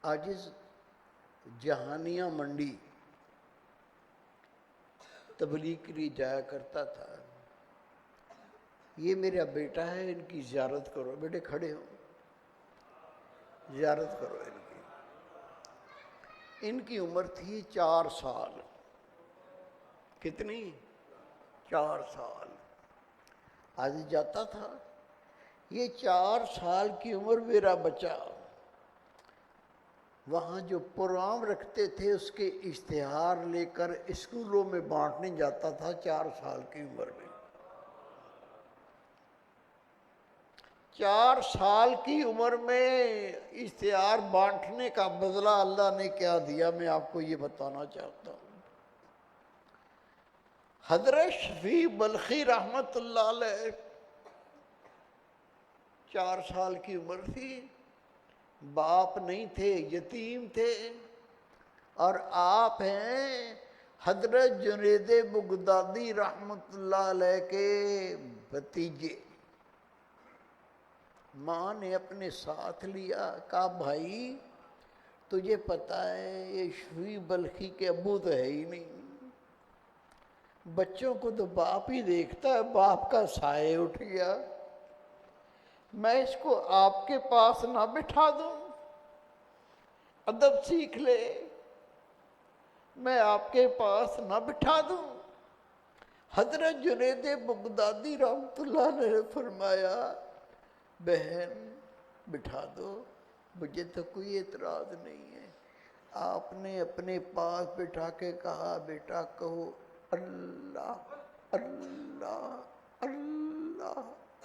S1: عاجز جہانیہ منڈی تبلیغ کے لیے جایا کرتا تھا۔ یہ میرا بیٹا ہے، ان کی زیارت کرو، بیٹے کھڑے ہو، زیارت کرو ان کی۔ ان کی عمر تھی 4 سال، کتنی؟ 4 سال۔ آج جاتا تھا، یہ 4 سال کی عمر میرا بچہ وہاں جو پروگرام رکھتے تھے اس کے اشتہار لے کر اسکولوں میں بانٹنے جاتا تھا 4 سال کی عمر میں۔ 4 سال کی عمر میں اشتہار بانٹنے کا بدلہ اللہ نے کیا دیا، میں آپ کو یہ بتانا چاہتا ہوں۔ حضرت شفیع بلخی رحمت اللہ علیہ 4 سال کی عمر تھی، باپ نہیں تھے، یتیم تھے، اور آپ ہیں حضرت جنید بغدادی رحمت اللہ علیہ کے بھتیجے۔ ماں نے اپنے ساتھ لیا، کہا بھائی تجھے پتا ہے یہ شفیع بلخی کے ابو تو ہے ہی نہیں، بچوں کو تو باپ ہی دیکھتا ہے، باپ کا سائے اٹھ گیا، میں اس کو آپ کے پاس نہ بٹھا دوں، ادب سیکھ لے، میں آپ کے پاس نہ بٹھا دوں؟ حضرت جنید بغدادی رحمت اللہ نے فرمایا بہن بٹھا دو، مجھے تو کوئی اعتراض نہیں ہے۔ آپ نے اپنے پاس بٹھا کے کہا بیٹا کہو اللہ اللہ اللہ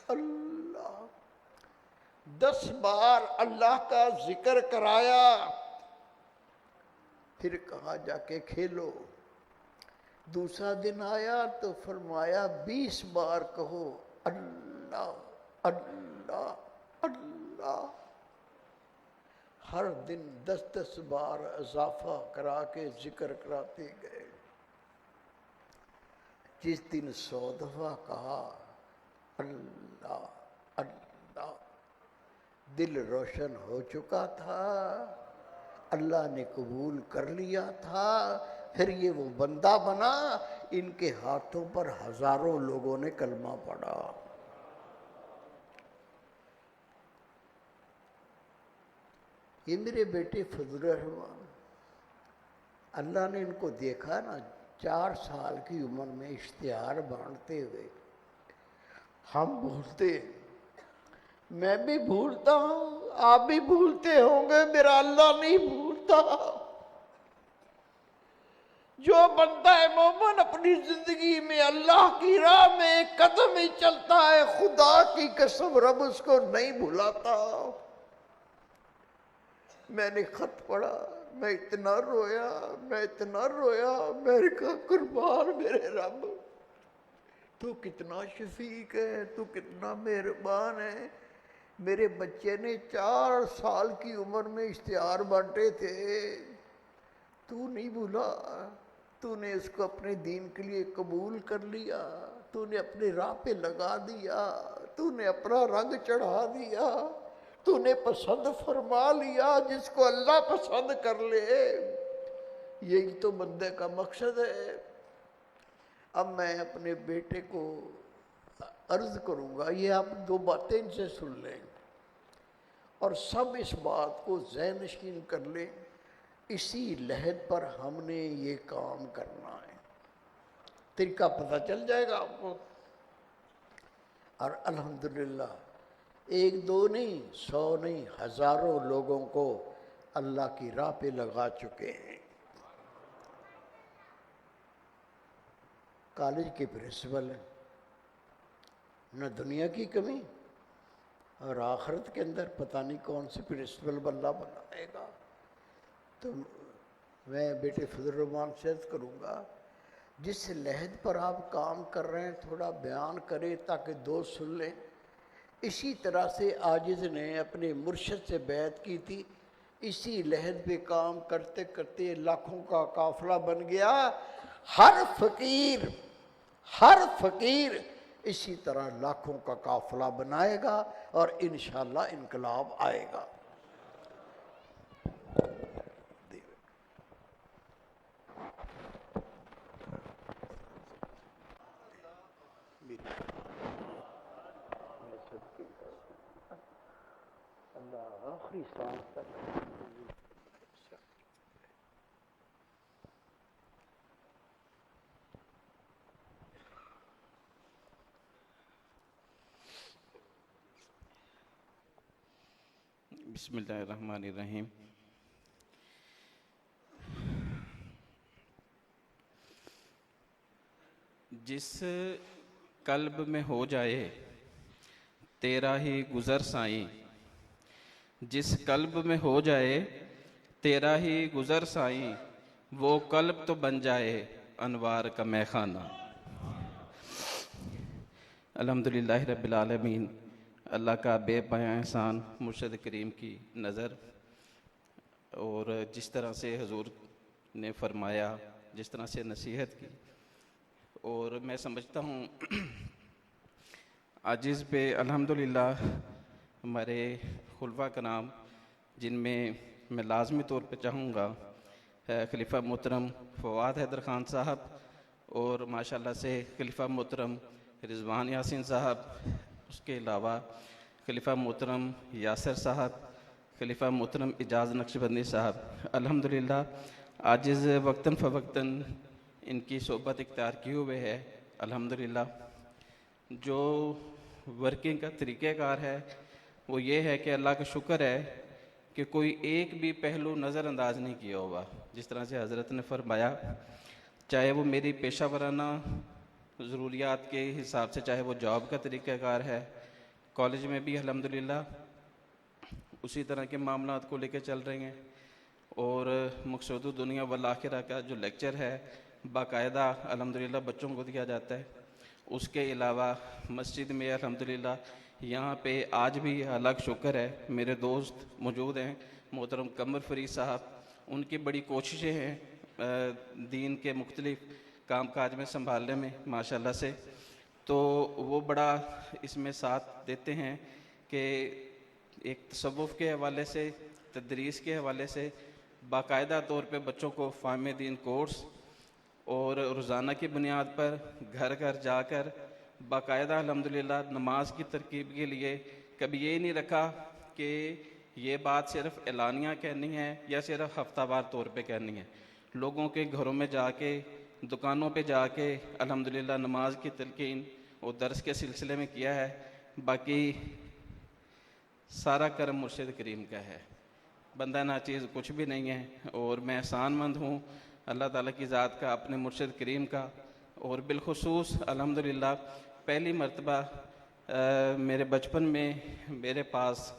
S1: اللہ، 10 بار اللہ کا ذکر کرایا، پھر کہا جا کے کھیلو۔ دوسرا دن آیا تو فرمایا 20 بار کہو اللہ اللہ اللہ، ہر دن 10 بار اضافہ کرا کے ذکر کراتے گئے۔ جس دن 100 دفعہ کہا اللہ اللہ، دل روشن ہو چکا تھا، اللہ نے قبول کر لیا تھا، پھر یہ وہ بندہ بنا، ان کے ہاتھوں پر ہزاروں لوگوں نے کلمہ پڑھا۔ یہ میرے بیٹے فضل الرحمان، اللہ نے ان کو دیکھا نا 4 سال کی عمر میں اشتہار بانٹتے ہوئے۔ ہم بھولتے ہیں، میں بھی بھولتا ہوں، آپ بھی بھولتے ہوں گے، میرا اللہ نہیں بھولتا۔ جو بندہ مومن اپنی زندگی میں اللہ کی راہ میں ایک قدم ہی چلتا ہے، خدا کی قسم رب اس کو نہیں بھلاتا۔ میں نے خط پڑھا، میں اتنا رویا، میں اتنا رویا، میں نے کہا قربان میرے رب، تو کتنا شفیق ہے، تو کتنا مہربان ہے۔ میرے بچے نے 4 سال کی عمر میں اشتہار بانٹے تھے، تو نہیں بھولا، تو نے اس کو اپنے دین کے لیے قبول کر لیا، تو نے اپنے راہ پہ لگا دیا، تو نے اپنا رنگ چڑھا دیا، تو نے پسند فرما لیا۔ جس کو اللہ پسند کر لے، یہی تو بندے کا مقصد ہے۔ اب میں اپنے بیٹے کو عرض کروں گا، یہ آپ 2 باتیں ان سے سن لیں۔ اور سب اس بات کو ذہن نشین کر لیں، اسی لحد پر ہم نے یہ کام کرنا ہے، طریقہ پتہ چل جائے گا آپ کو۔ اور الحمدللہ ایک دو نہیں، 100 نہیں، ہزاروں لوگوں کو اللہ کی راہ پہ لگا چکے ہیں۔ کالج کے پرنسپل ہیں، نہ دنیا کی کمی، اور آخرت کے اندر پتہ نہیں کون سے پرنسپل اللہ بنائے گا۔ تو میں بیٹے فضل الرحمان سے عرض کروں گا، جس لحد پر آپ کام کر رہے ہیں تھوڑا بیان کریں تاکہ دوست سن لیں۔ اسی طرح سے عاجز نے اپنے مرشد سے بیعت کی تھی، اسی لحد پہ کام کرتے کرتے لاکھوں کا قافلہ بن گیا۔ ہر فقیر اسی طرح لاکھوں کا قافلہ بنائے گا اور انشاءاللہ انقلاب آئے گا۔ اللہ آخری سانس تک
S2: بسم اللہ الرحمن الرحیم۔ جس قلب میں ہو جائے تیرا ہی گزر سائیں، جس قلب میں ہو جائے تیرا ہی گزر سائیں، وہ قلب تو بن جائے انوار کا مے خانہ۔ الحمدللہ رب العالمین، اللہ کا بے پایہ احسان، مرشد کریم کی نظر، اور جس طرح سے حضور نے فرمایا، جس طرح سے نصیحت کی، اور میں سمجھتا ہوں عاجز پہ الحمدللہ ہمارے خلفاء کرام، جن میں لازمی طور پہ چاہوں گا خلیفہ محترم فواد حیدر خان صاحب، اور ماشاءاللہ سے خلیفہ محترم رضوان یاسین صاحب، اس کے علاوہ خلیفہ محترم یاسر صاحب، خلیفہ محترم اعجاز نقشبندی صاحب، الحمدللہ عاجز وقتاً فوقتاً ان کی صحبت اختیار کیے ہوئے ہے۔ الحمدللہ جو ورکنگ کا طریقہ کار ہے وہ یہ ہے کہ اللہ کا شکر ہے کہ کوئی ایک بھی پہلو نظر انداز نہیں کیا ہوا۔ جس طرح سے حضرت نے فرمایا، چاہے وہ میری پیشہ ورانہ ضروریات کے حساب سے، چاہے وہ جاب کا طریقہ کار ہے، کالج میں بھی الحمدللہ اسی طرح کے معاملات کو لے کے چل رہے ہیں، اور مقصود دنیا والآخرہ کا جو لیکچر ہے باقاعدہ الحمدللہ بچوں کو دیا جاتا ہے۔ اس کے علاوہ مسجد میں الحمدللہ یہاں پہ آج بھی الگ شکر ہے میرے دوست موجود ہیں، محترم قمر فرید صاحب، ان کی بڑی کوششیں ہیں دین کے مختلف کام کاج میں سنبھالنے میں ماشاءاللہ سے، تو وہ بڑا اس میں ساتھ دیتے ہیں کہ ایک تصوف کے حوالے سے، تدریس کے حوالے سے باقاعدہ طور پہ بچوں کو فہم دین کورس، اور روزانہ کی بنیاد پر گھر گھر جا کر باقاعدہ الحمدللہ نماز کی ترکیب کے لیے کبھی یہ نہیں رکھا کہ یہ بات صرف اعلانیہ کہنی ہے یا صرف ہفتہ وار طور پہ کہنی ہے، لوگوں کے گھروں میں جا کے، دکانوں پہ جا کے الحمدللہ نماز کی تلقین اور درس کے سلسلے میں کیا ہے۔ باقی سارا کرم مرشد کریم کا ہے، بندہ ناچیز کچھ بھی نہیں ہے، اور میں احسان مند ہوں اللہ تعالیٰ کی ذات کا، اپنے مرشد کریم کا، اور بالخصوص الحمدللہ پہلی مرتبہ میرے بچپن میں میرے پاس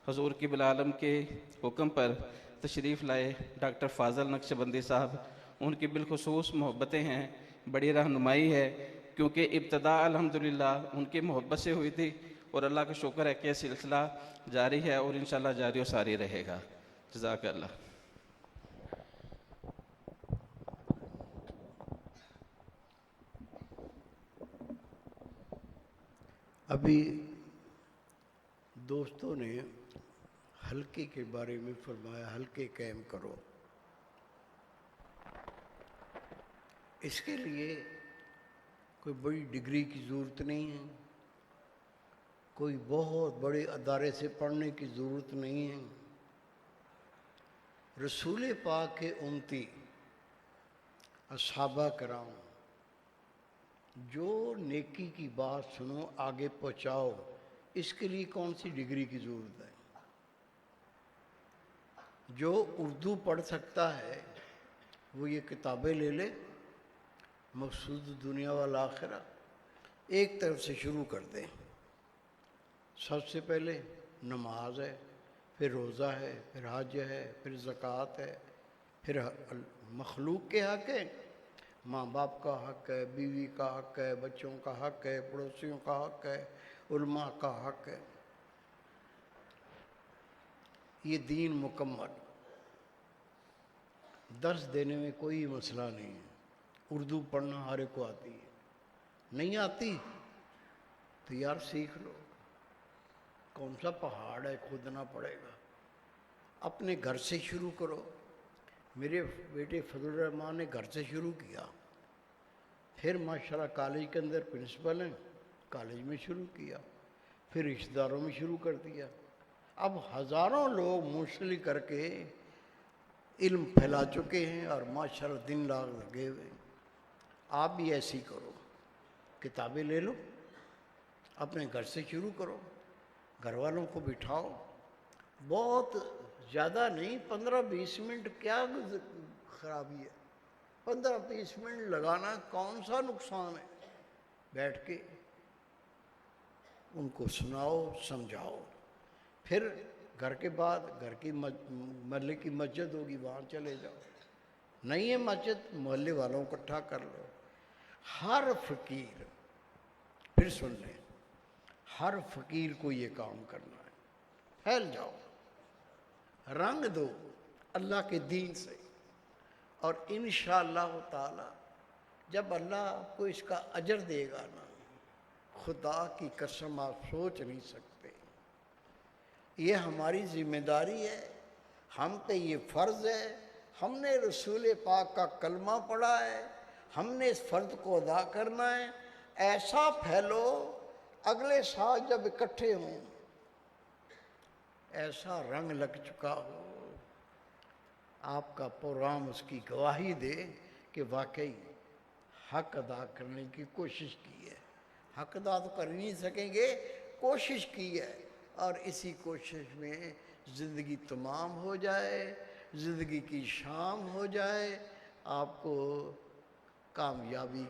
S2: حضور قبلہ عالم کے حکم پر تشریف لائے ڈاکٹر فاضل نقشبندی صاحب، ان کی بالخصوص محبتیں ہیں، بڑی رہنمائی ہے، کیونکہ ابتدا الحمدللہ ان کی محبت سے ہوئی تھی، اور اللہ کا شکر ہے کہ یہ سلسلہ جاری ہے اور انشاءاللہ جاری و ساری رہے گا۔ جزاک اللہ۔
S1: ابھی دوستوں نے حلقے کے بارے میں فرمایا، حلقے قائم کرو۔ اس کے لیے کوئی بڑی ڈگری کی ضرورت نہیں ہے، کوئی بہت بڑے ادارے سے پڑھنے کی ضرورت نہیں ہے. رسول پاک کے امتی اصحابہ کرام جو نیکی کی بات سنو آگے پہنچاؤ، اس کے لیے کون سی ڈگری کی ضرورت ہے؟ جو اردو پڑھ سکتا ہے وہ یہ کتابیں لے لے، مقصود دنیا والآخرہ ایک طرف سے شروع کر دیں. سب سے پہلے نماز ہے، پھر روزہ ہے، پھر حج ہے، پھر زکوٰۃ ہے، پھر مخلوق کے حق ہے، ماں باپ کا حق ہے، بیوی کا حق ہے، بچوں کا حق ہے، پڑوسیوں کا حق ہے، علماء کا حق ہے. یہ دین مکمل. درس دینے میں کوئی مسئلہ نہیں ہے. اردو پڑھنا ہر ایک کو آتی ہے، نہیں آتی تو یار سیکھ لو. کون سا پہاڑ ہے کھودنا پڑے گا؟ اپنے گھر سے شروع کرو. میرے بیٹے فضل الرحمان نے گھر سے شروع کیا، پھر ماشاءاللہ کالج کے اندر پرنسپل ہیں، کالج میں شروع کیا، پھر رشتہ داروں میں شروع کر دیا. اب ہزاروں لوگ منسلک کر کے علم پھیلا چکے ہیں اور ماشاءاللہ دن رات لگے ہوئے. آپ بھی ایسی کرو، کتابیں لے لو، اپنے گھر سے شروع کرو، گھر والوں کو بٹھاؤ. بہت زیادہ نہیں، 15-20 منٹ کیا خرابی ہے؟ 15-20 منٹ لگانا کون سا نقصان ہے؟ بیٹھ کے ان کو سناؤ، سمجھاؤ. پھر گھر کے بعد گھر کی محلے کی مسجد ہوگی وہاں چلے جاؤ. نہیں ہے مسجد، محلے والوں کو اکٹھا کر لو. ہر فقیر، پھر سن لیں، ہر فقیر کو یہ کام کرنا ہے. پھیل جاؤ، رنگ دو اللہ کے دین سے، اور انشاءاللہ تعالی جب اللہ آپ کو اس کا اجر دے گا نا، خدا کی قسم آپ سوچ نہیں سکتے. یہ ہماری ذمہ داری ہے، ہم پہ یہ فرض ہے. ہم نے رسول پاک کا کلمہ پڑھا ہے، ہم نے اس فرض کو ادا کرنا ہے. ایسا پھیلو اگلے سال جب اکٹھے ہوں ایسا رنگ لگ چکا ہو، آپ کا پروگرام اس کی گواہی دے کہ واقعی حق ادا کرنے کی کوشش کی ہے. حق ادا تو کر نہیں سکیں گے، کوشش کی ہے، اور اسی کوشش میں زندگی تمام ہو جائے، زندگی کی شام ہو جائے. آپ کو کامیابی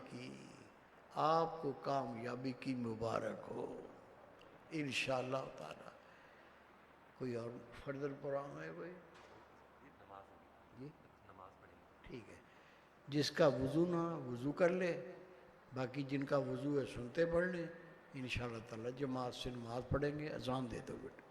S1: کی مبارک ہو انشاءاللہ تعالی. کوئی اور فردر پروگرام ہے کوئی؟ جی ٹھیک ہے. جس کا وضو نہ وضو کر لے، باقی جن کا وضو ہے سنتے پڑھ لیں. انشاءاللہ تعالی جماعت سے نماز پڑھیں گے. اذان دے دو بیٹا.